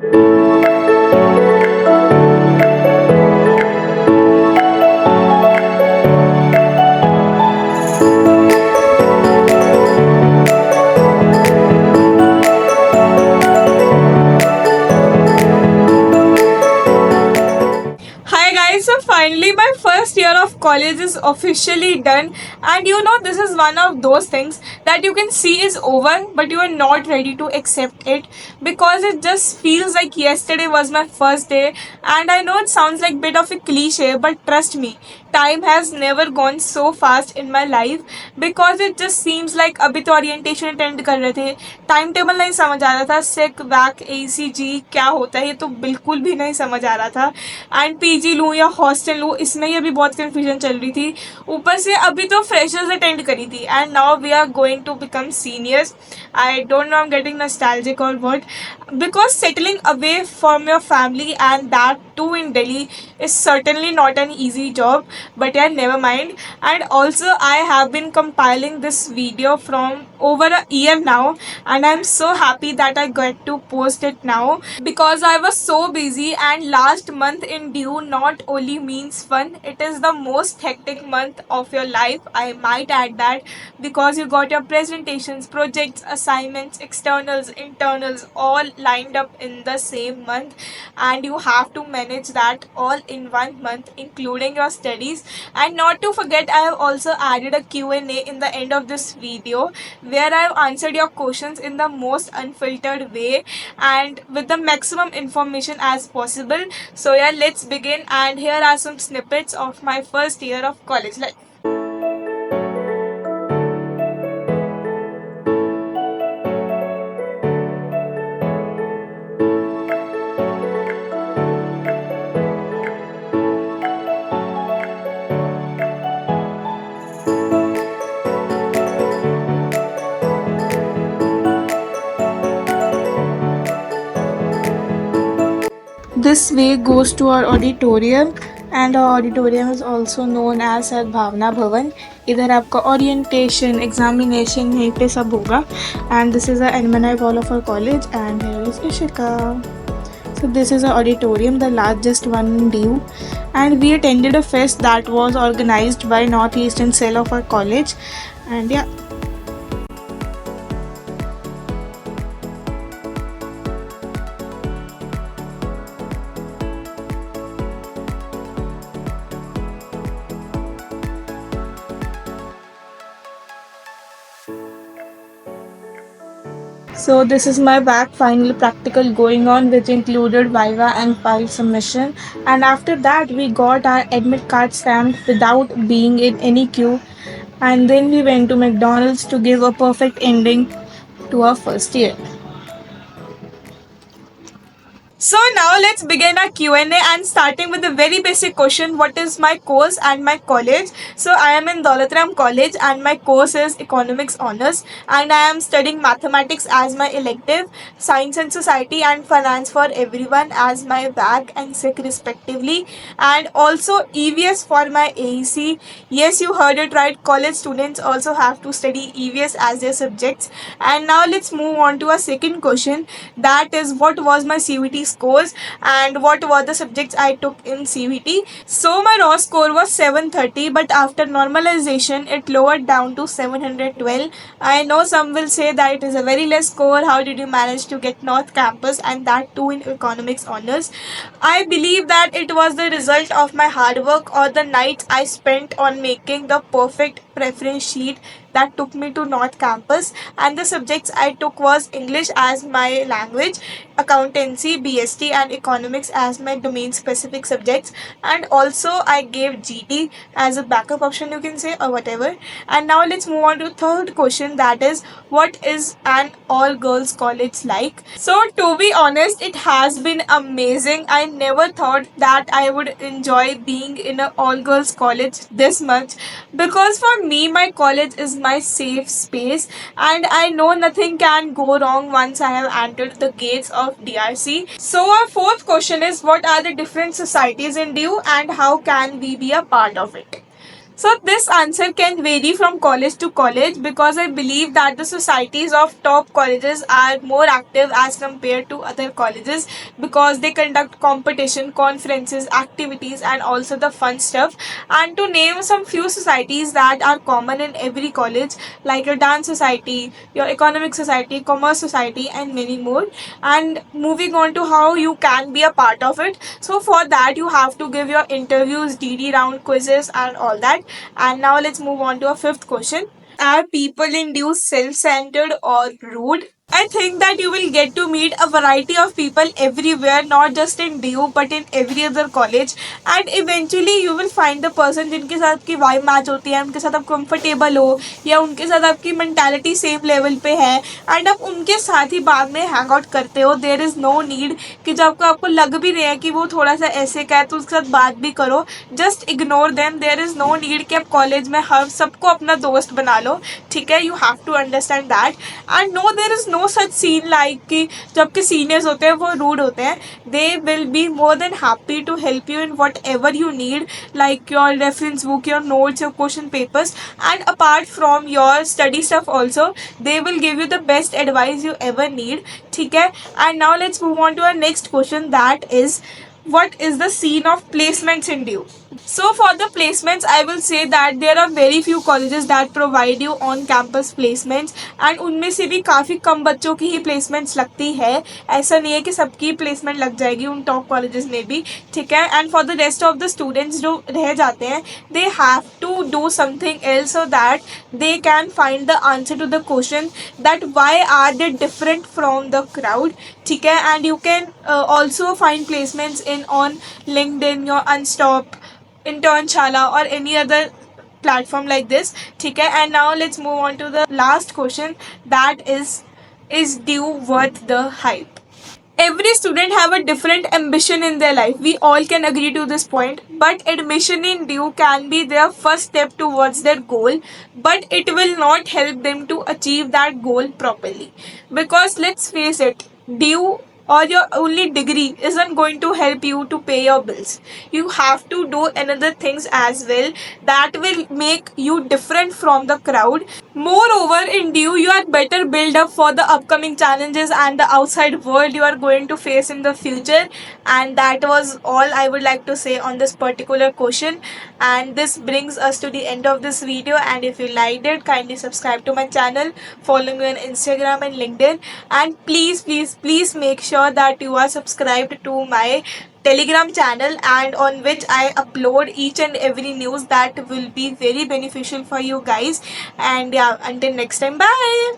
Hi guys, so finally my first year of college is officially done, and this is one of those things that you can see is over, but you are not ready to accept it because it just feels like yesterday was my first day. And I know it sounds like bit of a cliche, but trust me, time has never gone so fast in my life because it just seems like अभी तो orientation attend कर रहे थे, time table नहीं समझ आ रहा था, सेक वैक ACG क्या होता है ये तो बिल्कुल भी नहीं समझ आ रहा था। एंड PG लूँ या हॉस्टल लूँ इसमें ही अभी बहुत कन्फ्यूजन चल रही थी। ऊपर से अभी तो फ्रेशर्स अटेंड करी थी and now we are going to become seniors. I don't know I am getting nostalgic और what, because settling away from your family and that too in Delhi is certainly not an easy job, but yeah, never mind. And also I have been compiling this video from over a year now, and I'm so happy that I got to post it now because I was so busy. And last month in due not only means fun, it is the most hectic month of your life, I might add that, because you got your presentations, projects, assignments, externals, internals all lined up in the same month, and you have to manage that all in 1 month including your studies. And not to forget, I have also added a Q&A in the end of this video where I have answered your questions in the most unfiltered way and with the maximum information as possible. So yeah, let's begin, and here are some snippets of my first year of college life. This way goes to our auditorium, and our auditorium is also known as Sadbhavna Bhavan. इधर आपका orientation, examination यहीं पे सब होगा. And this is the alumni wall of our college, and here is Ishika. So this is our auditorium, the largest one in DU, and we attended a fest that was organized by Northeastern Cell of our college, and yeah. So this is my back final practical going on, which included Viva and file submission. And after that, we got our admit card stamped without being in any queue. And then we went to McDonald's to give a perfect ending to our first year. So now let's begin our Q&A, and starting with the very basic question, what is my course and my college? So I am in Daulatram College and my course is Economics Honours, and I am studying Mathematics as my elective, Science and Society and Finance for Everyone as my WAC and SIC respectively, and also EVS for my AEC. Yes, you heard it right, college students also have to study EVS as their subjects. And now let's move on to our second question, that is what was my CVT scores and what were the subjects I took in CVT. So my raw score was 730, but after normalization it lowered down to 712. I know some will say that it is a very less score, how did you manage to get North Campus and that too in Economics Honours? I believe that it was the result of my hard work or the nights I spent on making the perfect preference sheet that took me to North Campus, and the subjects I took was English as my language, accountancy, BST and economics as my domain specific subjects, and also I gave GT as a backup option, you can say, or whatever. And now let's move on to third question, that is what is an all girls college like? So to be honest, it has been amazing. I never thought that I would enjoy being in an all girls college this much, because for me my college is my safe space and I know nothing can go wrong once I have entered the gates of DRC. So our fourth question is, what are the different societies in DU and how can we be a part of it? So this answer can vary from college to college because I believe that the societies of top colleges are more active as compared to other colleges because they conduct competition, conferences, activities and also the fun stuff. And to name some few societies that are common in every college like your dance society, your economic society, commerce society and many more. And moving on to how you can be a part of it. So for that you have to give your interviews, DD round, quizzes and all that. And now let's move on to a fifth question. Are people in due self-centered or rude? I think that you will get to meet a variety of people everywhere, not just in DU but in every other college. And eventually you will find the person जिनके साथ आपकी vibe match होती है, उनके साथ आप comfortable हो या उनके साथ आपकी मेंटालिटी सेम लेवल पे है एंड आप उनके साथ ही बाद में हैंग आउट करते हो. देयर इज़ नो नीड कि जब आपको लग भी रहा है कि वो थोड़ा सा ऐसे का है तो उसके साथ बात भी करो. Just ignore them. There is no need कि आप कॉलेज में हर सबको अपना दोस्त बना लो. ठीक है, you have to understand that. And no, there is no such scene like कि जो आपके सीनियर्स होते हैं वो रूड होते हैं. They will be more than happy to help you in whatever you need, like your reference book, your notes, your question papers, and apart from your study stuff also, they will give you the best advice you ever need. ठीक है. And now let's move on to our next question, that is, what is the scene of placements in DU? So for the placements, I will say that there are very few colleges that provide you on campus placements and उनमें से भी काफ़ी कम बच्चों की ही placements लगती है. ऐसा नहीं है कि सबकी placement लग जाएगी उन top colleges में भी. ठीक है. And for the rest of the students जो रह जाते हैं, they have to do something else so that they can find the answer to the question that why are they different from the crowd. ठीक है. And you can also find placements in on LinkedIn, your Unstop, Internshala or any other platform like this. ठीक है. And now let's move on to the last question, that is DU worth the hype? Every student have a different ambition in their life. We all can agree to this point. But admission in DU can be their first step towards their goal, but it will not help them to achieve that goal properly. Because let's face it, DU or your only degree isn't going to help you to pay your bills. You have to do another things as well that will make you different from the crowd. Moreover, in DU you are better build up for the upcoming challenges and the outside world you are going to face in the future. And that was all I would like to say on this particular question. And this brings us to the end of this video. And if you liked it, kindly subscribe to my channel, follow me on Instagram and LinkedIn, and please make sure that you are subscribed to my Telegram channel, and on which I upload each and every news that will be very beneficial for you guys. And yeah, until next time, bye.